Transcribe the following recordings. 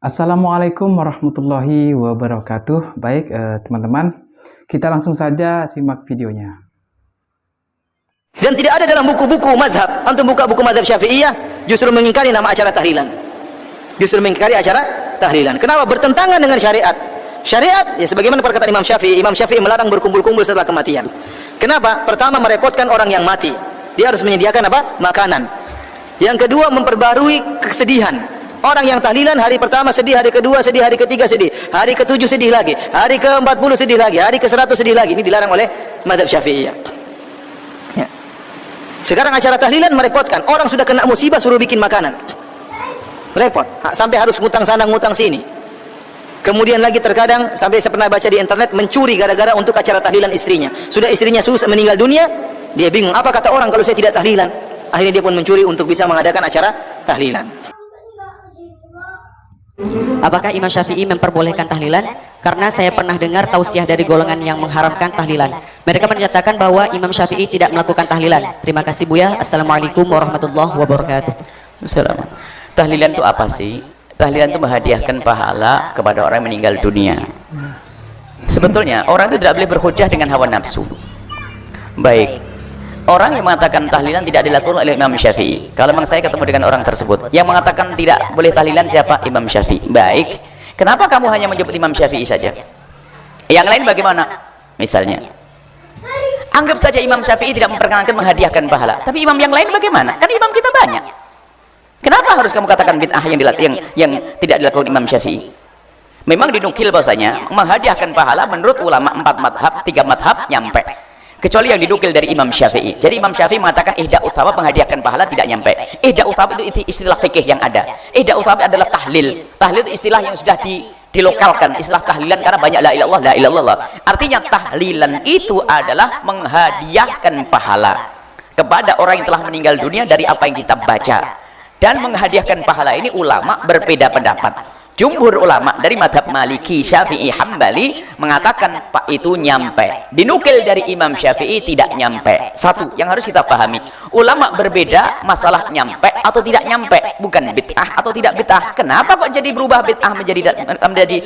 Assalamualaikum warahmatullahi wabarakatuh. Baik, teman-teman, kita langsung saja simak videonya. Dan tidak ada dalam buku-buku mazhab, antum buka buku mazhab Syafi'iyah, justru mengingkari nama acara tahlilan. Justru mengingkari acara tahlilan. Kenapa? Bertentangan dengan syariat. Syariat, ya sebagaimana perkataan Imam Syafi'i melarang berkumpul-kumpul setelah kematian. Kenapa? Pertama, merepotkan orang yang mati. Dia harus menyediakan apa? Makanan. Yang kedua, memperbarui kesedihan. Orang yang tahlilan hari pertama sedih, hari kedua sedih, hari ketiga sedih, hari ketujuh sedih lagi, hari ke-40 sedih lagi, hari ke-100 sedih lagi. Ini dilarang oleh mazhab Syafi'iyah. Ya. Sekarang acara tahlilan merepotkan. Orang sudah kena musibah suruh bikin makanan. Repot. Sampai harus ngutang sana, ngutang sini. Kemudian lagi terkadang, sampai saya pernah baca di internet, mencuri gara-gara untuk acara tahlilan istrinya. Sudah istrinya susah meninggal dunia, dia bingung. Apa kata orang kalau saya tidak tahlilan? Akhirnya dia pun mencuri untuk bisa mengadakan acara tahlilan. Apakah Imam Syafi'i memperbolehkan tahlilan? Karena saya pernah dengar tausiah dari golongan yang mengharamkan tahlilan. Mereka menyatakan bahwa Imam Syafi'i tidak melakukan tahlilan. Terima kasih Buya. Assalamualaikum warahmatullahi wabarakatuh. Assalamualaikum. Tahlilan itu apa sih? Tahlilan itu menghadiahkan pahala kepada orang yang meninggal dunia. Sebetulnya orang itu tidak boleh berhujjah dengan hawa nafsu. Baik. Orang yang mengatakan tahlilan tidak dilakukan oleh Imam Syafi'i. Kalau memang saya ketemu dengan orang tersebut yang mengatakan tidak boleh tahlilan, siapa? Imam Syafi'i. Baik, kenapa kamu hanya menyebut Imam Syafi'i saja? Yang lain bagaimana? Misalnya, anggap saja Imam Syafi'i tidak memperkenankan menghadiahkan pahala, tapi imam yang lain bagaimana? Kan imam kita banyak. Kenapa harus kamu katakan bid'ah yang tidak dilakukan Imam Syafi'i? Memang dinukil bahasanya menghadiahkan pahala menurut ulama 4 madhab, 3 madhab nyampe, kecuali yang didukil dari Imam Syafi'i. Jadi Imam Syafi'i mengatakan ihda uthawab, menghadiahkan pahala tidak nyampe. Ihda uthawab itu istilah fikih yang ada. Ihda uthawab adalah tahlil. Tahlil itu istilah yang sudah dilokalkan, istilah tahlilan, karena banyak la ilallah, la ilallah. Artinya tahlilan itu adalah menghadiahkan pahala kepada orang yang telah meninggal dunia dari apa yang kita baca. Dan menghadiahkan pahala ini ulama berbeda pendapat. Jumhur ulama dari madhab Maliki, Syafi'i, Hambali mengatakan pak itu nyampe. Dinukil dari Imam Syafi'i tidak nyampe. Satu yang harus kita pahami, ulama berbeda masalah nyampe atau tidak nyampe, bukan bid'ah atau tidak bid'ah. Kenapa kok jadi berubah bid'ah menjadi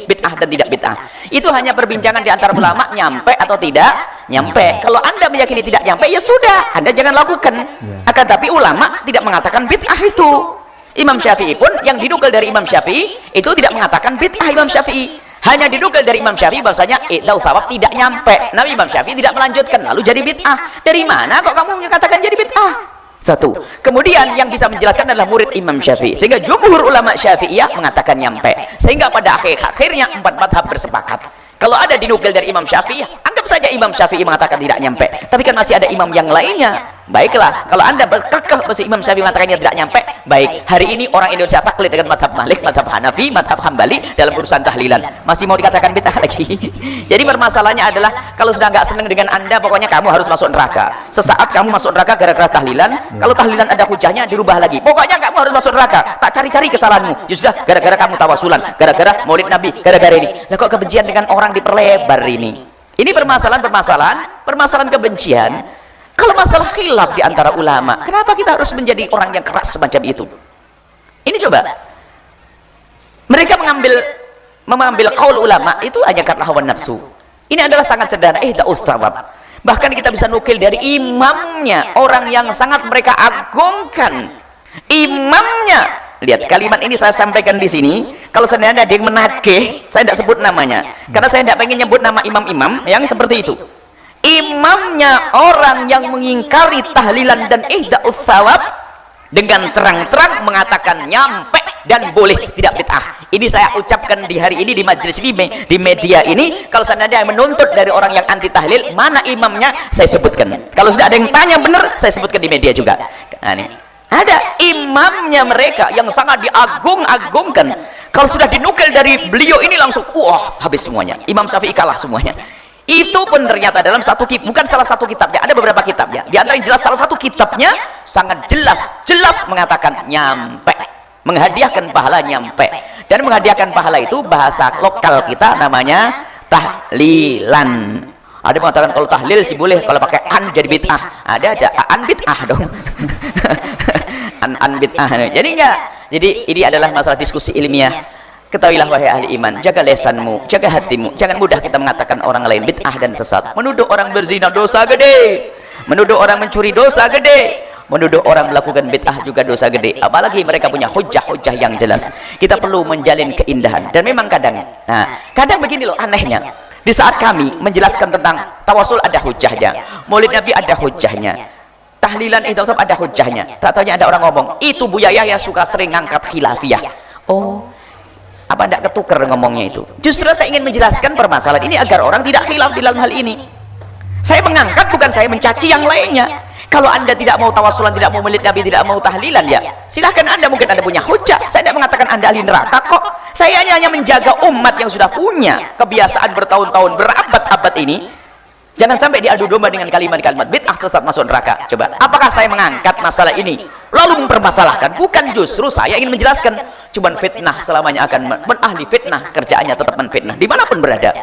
bid'ah dan tidak bid'ah? Itu hanya perbincangan di antara ulama, nyampe atau tidak nyampe. Kalau Anda meyakini tidak nyampe, ya sudah, Anda jangan lakukan. Akan tapi ulama tidak mengatakan bid'ah itu. Imam Syafi'i pun yang didukil dari Imam Syafi'i itu tidak mengatakan bid'ah. Imam Syafi'i hanya didukil dari Imam Syafi'i bahwasanya idlau thawab tidak nyampe. Nabi Imam Syafi'i tidak melanjutkan lalu jadi bid'ah. Dari mana kok kamu menyatakan jadi bid'ah? Satu. Kemudian yang bisa menjelaskan adalah murid Imam Syafi'i. Sehingga jumhur ulama Syafi'iyah mengatakan nyampe. Sehingga pada akhirnya 4 madhab bersepakat. Kalau ada dinukil dari Imam Syafi'i, anggap saja Imam Syafi'i mengatakan tidak nyampe. Tapi kan masih ada imam yang lainnya. Baiklah, kalau Anda berkekeh bahwa Imam Syafi'i mengatakannya tidak nyampe, baik. Hari ini orang Indonesia taklid dengan madhab Malik, madhab Hanafi, madhab Hambali dalam urusan tahlilan. Masih mau dikatakan bid'ah lagi? Jadi permasalahannya adalah kalau sudah nggak senang dengan Anda, pokoknya kamu harus masuk neraka. Sesaat kamu masuk neraka gara-gara tahlilan. Kalau tahlilan ada hujahnya, dirubah lagi. Pokoknya kamu harus masuk neraka. Tak cari-cari kesalahanmu. Ya sudah, gara-gara kamu tawasulan, gara-gara maulid Nabi, gara-gara ini. Lah kok kebencian dengan orang diperlebar ini? Ini permasalahan kebencian. Kalau masalah khilaf di antara ulama, kenapa kita harus menjadi orang yang keras semacam itu? Ini coba, mereka mengambil qaul ulama itu hanya karena hawa nafsu. Ini adalah sangat sederhana, ihdaus thawab. Bahkan kita bisa nukil dari imamnya, orang yang sangat mereka agungkan. Imamnya, lihat kalimat ini saya sampaikan di sini. Kalau seandainya ada yang menagih, saya tidak sebut namanya, karena saya tidak pengen nyebut nama imam-imam yang seperti itu. Imamnya orang yang mengingkari tahlilan dan ihdaus thawab dengan terang-terang mengatakan nyampe dan boleh, tidak bid'ah. Ini saya ucapkan di hari ini di majelis ini, di media ini. Kalau seandainya yang menuntut dari orang yang anti tahlil, mana imamnya, saya sebutkan. Kalau sudah ada yang tanya benar, saya sebutkan di media juga. Nah, ini ada imamnya mereka yang sangat diagung-agungkan. Kalau sudah dinukil dari beliau ini langsung wah, habis semuanya. Imam Syafi'i kalah semuanya. Itu pun ternyata dalam satu kitab, bukan salah satu kitabnya, ada beberapa kitabnya. Di antara yang jelas salah satu kitabnya sangat jelas mengatakan nyampe, menghadiahkan pahala nyampe. Dan menghadiahkan pahala itu bahasa lokal kita namanya tahlilan. Ada yang mengatakan kalau tahlil sih boleh, kalau pakai an jadi bid'ah. Ada aja an bid'ah dong. an bid'ah. Jadi enggak. Jadi ini adalah masalah diskusi ilmiah. Ketahuilah wahai ahli iman, jaga lesanmu, jaga hatimu, jangan mudah kita mengatakan orang lain bid'ah dan sesat. Menuduh orang berzina dosa gede, menuduh orang mencuri dosa gede, menuduh orang melakukan bid'ah juga dosa gede. Apalagi mereka punya hujah-hujah yang jelas. Kita perlu menjalin keindahan. Dan memang kadang, kadang begini loh anehnya. Di saat kami menjelaskan tentang tawasul ada hujahnya, Maulid Nabi ada hujahnya, tahlilan itu tetap ada hujahnya. Tak taunya ada orang ngomong, itu Buya Yahya suka sering ngangkat khilafiyah. Oh, apa tidak ketuker ngomongnya itu? Justru saya ingin menjelaskan permasalahan ini agar orang tidak khilaf di dalam hal ini. Saya mengangkat, bukan saya mencaci yang lainnya. Kalau anda tidak mau tawasulan, tidak mau Maulid Nabi, tidak mau tahlilan, ya silahkan anda, mungkin anda punya hujah. Saya tidak mengatakan anda ahli neraka kok. Saya hanya menjaga umat yang sudah punya kebiasaan bertahun-tahun, berabad-abad ini. Jangan sampai diadu domba dengan kalimat-kalimat bid'ah sesat masuk neraka. Coba, apakah saya mengangkat masalah ini lalu mempermasalahkan? Bukan, justru saya ingin menjelaskan. Cuman fitnah selamanya akan ahli fitnah, kerjaannya tetap menfitnah dimanapun berada.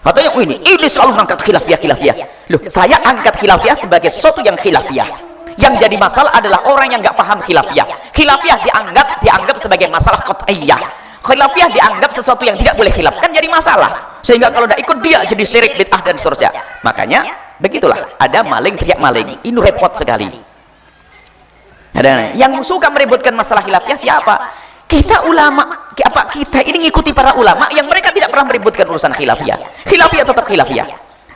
Katanya, oh ini selalu mengangkat khilafiyah. Loh, saya angkat khilafiyah sebagai sesuatu yang khilafiyah. Yang jadi masalah adalah orang yang nggak paham khilafiyah. Khilafiyah dianggap sebagai masalah qat'iyah. Khilafiyah dianggap sesuatu yang tidak boleh khilaf, kan jadi masalah. Sehingga kalau tidak ikut dia jadi syirik, bid'ah dan seterusnya. Makanya begitulah, ada maling teriak maling. Ini repot sekali. Ada yang suka meributkan masalah khilafiyah siapa? Kita ulama, kita ini ngikuti para ulama yang mereka tidak pernah meributkan urusan khilafiyah. Khilafiyah tetap khilafiyah.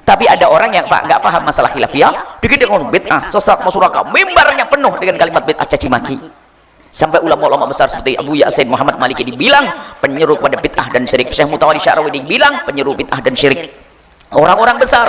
Tapi ada orang yang nggak paham masalah khilafiyah, dikit dengan bid'ah, sesat, masyarakat, mimbarnya penuh dengan kalimat bid'ah, caci maki. Sampai ulama-ulama besar seperti Abu Yasin Muhammad Maliki dibilang penyeru kepada bid'ah dan syirik. Syekh Mutawalli Sya'rawi dibilang penyeru bid'ah dan syirik. Orang-orang besar,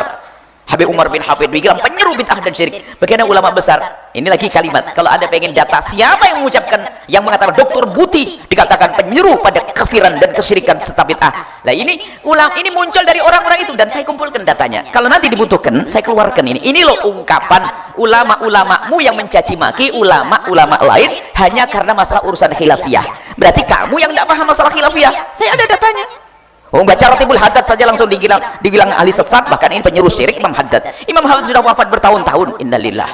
Habib Umar bin Hafid dibilang penyeru bid'ah dan syirik. Bagaimana ulama besar? Ini lagi kalimat. Kalau ada pengen data siapa yang mengucapkan, yang mengatakan Dr. Buti dikatakan penyeru pada kafiran dan kesyirikan serta bid'ah. Lah ini muncul dari orang-orang itu dan saya kumpulkan datanya. Kalau nanti dibutuhkan, saya keluarkan ini. Ini loh ungkapan ulama-ulamamu yang mencaci maki ulama-ulama lain hanya karena masalah urusan khilafiyah. Berarti kamu yang tidak paham masalah khilafiyah. Saya ada datanya. Oh, baca Ratibul Haddad saja langsung dibilang ahli sesat, bahkan ini penyeru syirik Imam Haddad. Imam Haddad sudah wafat bertahun-tahun. Innalillah.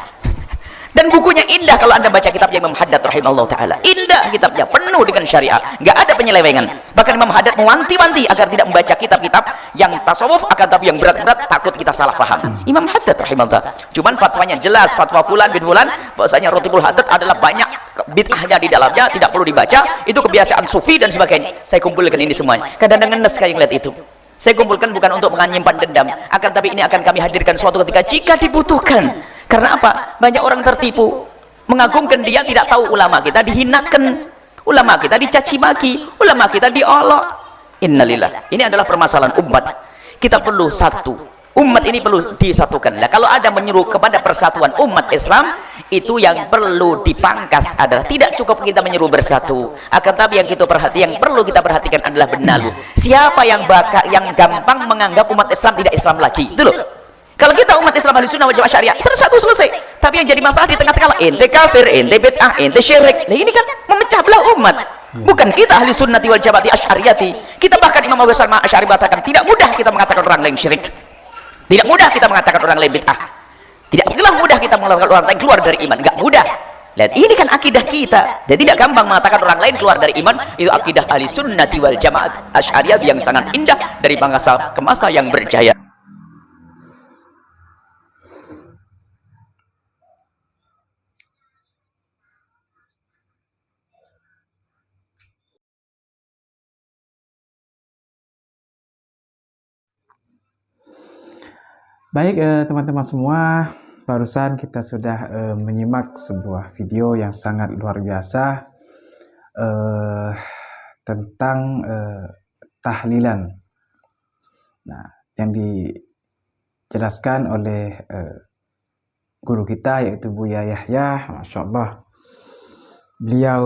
Dan bukunya indah kalau anda baca kitabnya Imam Haddad rahimahullah ta'ala. Indah kitabnya, penuh dengan syariah, nggak ada penyelewengan. Bahkan Imam Haddad mewanti-wanti agar tidak membaca kitab-kitab yang tasawuf, akan tapi yang berat-berat, takut kita salah paham. Imam Haddad rahimahullah ta'ala. Cuman fatwanya jelas, fatwa fulan bin fulan, bahwasanya Ratibul Haddad adalah banyak bid'ahnya di dalamnya, tidak perlu dibaca, itu kebiasaan sufi dan sebagainya. Saya kumpulkan ini semuanya. Kadang-kadang ngenes kayak ngeliat itu. Saya kumpulkan bukan untuk menyimpan dendam, akan tapi ini akan kami hadirkan suatu ketika jika dibutuhkan. Karena apa? Banyak orang tertipu, mengagungkan dia, tidak tahu ulama kita dihinakan, ulama kita dicaci maki, ulama kita diolok. Innalillah. Ini adalah permasalahan umat. Kita perlu satu. Umat ini perlu disatukan. Nah, kalau ada menyuruh kepada persatuan umat Islam, itu yang perlu dipangkas adalah tidak cukup kita menyuruh bersatu. Akan tapi yang perlu kita perhatikan adalah benalu. Siapa yang gampang menganggap umat Islam tidak Islam lagi? Itu loh. Kalau kita umat Islam ahli sunnah wal jamaah syariah, satu selesai. Tapi yang jadi masalah di tengah-tengah, ente kafir, ente bid'ah, ente syirik. Nah ini kan memecah belah umat. Bukan kita ahli sunnah wal jamaah asy'ariyati. Kita bahkan Imam Abu Bakar Asy'ari mengatakan tidak mudah kita mengatakan orang lain syirik. Tidak mudah kita mengatakan orang lain bid'ah. Tidak mudah kita mengatakan orang lain keluar dari iman. Enggak mudah. Lihat, ini kan akidah kita. Jadi tidak gampang mengatakan orang lain keluar dari iman. Itu akidah ahli sunnah wal jamaah asy'ariyah yang sangat indah dari bangsa ke masa yang berjaya. Baik teman-teman semua, barusan kita sudah menyimak sebuah video yang sangat luar biasa tentang tahlilan. Nah, yang dijelaskan oleh guru kita yaitu Buya Yahya, Masya Allah. Beliau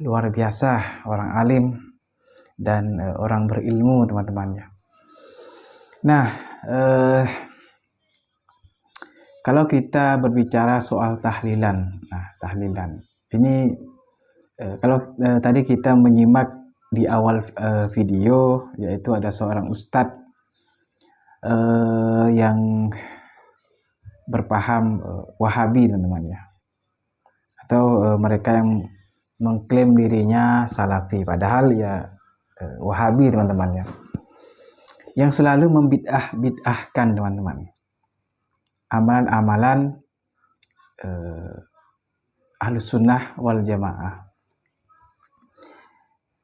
luar biasa, orang alim dan orang berilmu teman-temannya. Nah, kalau kita berbicara soal tahlilan, tahlilan ini kalau tadi kita menyimak di awal video, yaitu ada seorang ustadz yang berpaham Wahabi teman-teman ya, atau mereka yang mengklaim dirinya Salafi, padahal ya Wahabi teman-teman ya, yang selalu membid'ah-bid'ahkan teman-teman amalan-amalan Ahlus Sunnah wal Jamaah,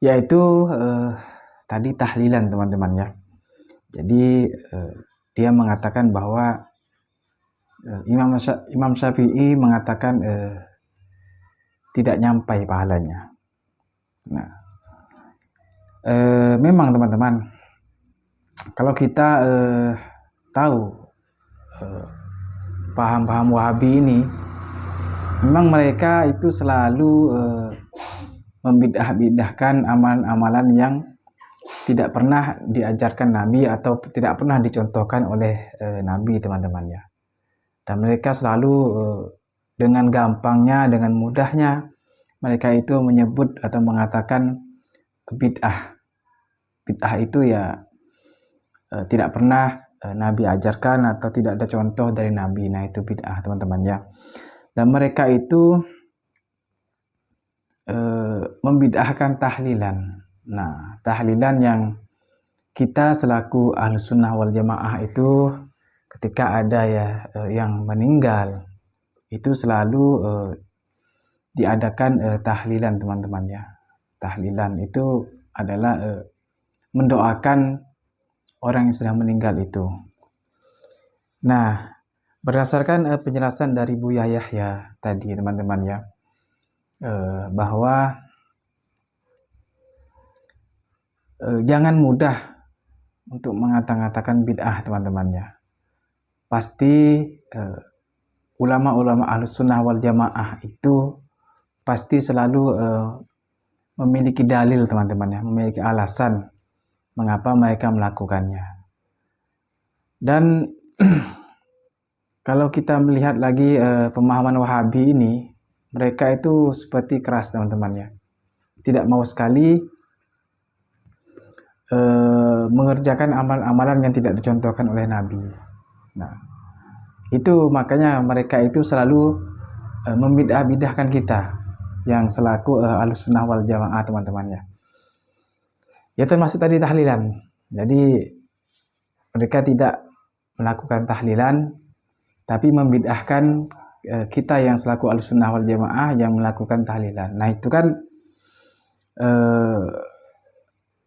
yaitu tadi tahlilan teman-teman ya. Jadi dia mengatakan bahwa Imam Syafi'i mengatakan tidak nyampai pahalanya. Nah, memang teman-teman, kalau kita tahu paham-paham Wahabi ini, memang mereka itu selalu membidah-bidahkan amalan-amalan yang tidak pernah diajarkan Nabi atau tidak pernah dicontohkan oleh Nabi teman-teman ya. Dan mereka selalu dengan gampangnya, dengan mudahnya mereka itu menyebut atau mengatakan bid'ah. Bid'ah itu ya tidak pernah Nabi ajarkan atau tidak ada contoh dari Nabi. Nah, itu bid'ah teman-teman ya. Dan mereka itu membid'ahkan tahlilan. Nah, tahlilan yang kita selaku Ahlus Sunnah wal Jamaah itu ketika ada ya yang meninggal itu selalu diadakan tahlilan teman-teman ya. Tahlilan itu adalah mendoakan orang yang sudah meninggal itu. Nah, berdasarkan penjelasan dari Buya Yahya tadi teman-teman ya, bahwa jangan mudah untuk mengatakan bid'ah teman-teman ya. Pasti ulama-ulama Ahlus Sunnah wal Jamaah itu pasti selalu memiliki dalil teman-teman ya, memiliki alasan mengapa mereka melakukannya. Dan kalau kita melihat lagi pemahaman Wahabi ini, mereka itu seperti keras teman-teman ya, tidak mau sekali mengerjakan amalan-amalan yang tidak dicontohkan oleh Nabi. Nah, itu makanya mereka itu selalu membidah-bidahkan kita yang selaku Ahlus Sunnah wal Jamaah teman-teman ya. Ya termasuk tadi tahlilan. Jadi mereka tidak melakukan tahlilan, tapi membid'ahkan kita yang selaku Ahlus Sunnah wal Jamaah yang melakukan tahlilan. Nah, itu kan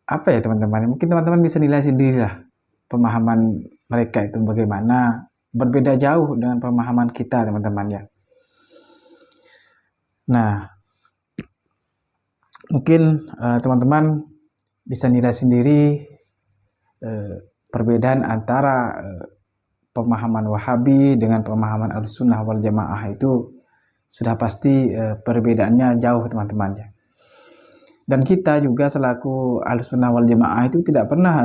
apa ya teman-teman? Mungkin teman-teman bisa nilai sendirilah pemahaman mereka itu bagaimana, berbeda jauh dengan pemahaman kita teman-teman ya. Nah, mungkin teman-teman bisa nilai sendiri perbedaan antara pemahaman Wahabi dengan pemahaman Ahlus Sunnah wal Jamaah itu sudah pasti perbedaannya jauh teman-teman ya. Dan kita juga selaku Ahlus Sunnah wal Jamaah itu tidak pernah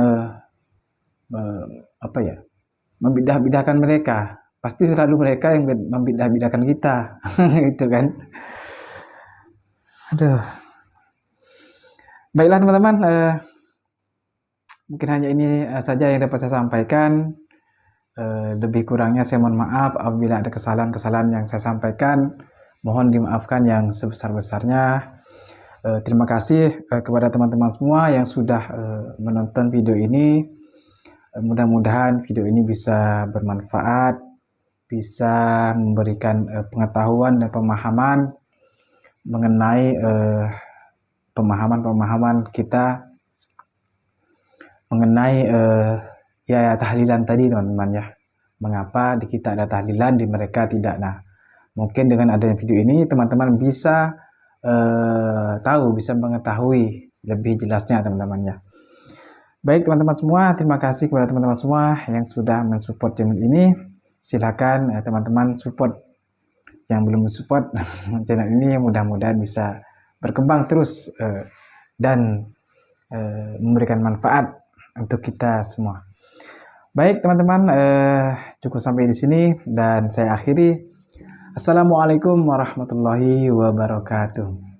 membidah-bidahkan mereka. Pasti selalu mereka yang membidah-bidahkan kita. Gitu kan. Aduh. Baiklah teman-teman, mungkin hanya ini saja yang dapat saya sampaikan. Lebih kurangnya saya mohon maaf apabila ada kesalahan-kesalahan yang saya sampaikan. Mohon dimaafkan yang sebesar-besarnya. Terima kasih kepada teman-teman semua yang sudah menonton video ini. Mudah-mudahan video ini bisa bermanfaat, bisa memberikan pengetahuan dan pemahaman mengenai pemahaman-pemahaman kita mengenai ya tahlilan tadi teman-teman ya. Mengapa di kita ada tahlilan, di mereka tidak. Nah, mungkin dengan adanya video ini teman-teman bisa tahu, bisa mengetahui lebih jelasnya teman-teman ya. Baik teman-teman semua, terima kasih kepada teman-teman semua yang sudah mensupport channel ini. Silakan teman-teman support yang belum support channel ini, mudah-mudahan bisa berkembang terus dan memberikan manfaat untuk kita semua. Baik teman-teman, cukup sampai di sini dan saya akhiri. Assalamualaikum warahmatullahi wabarakatuh.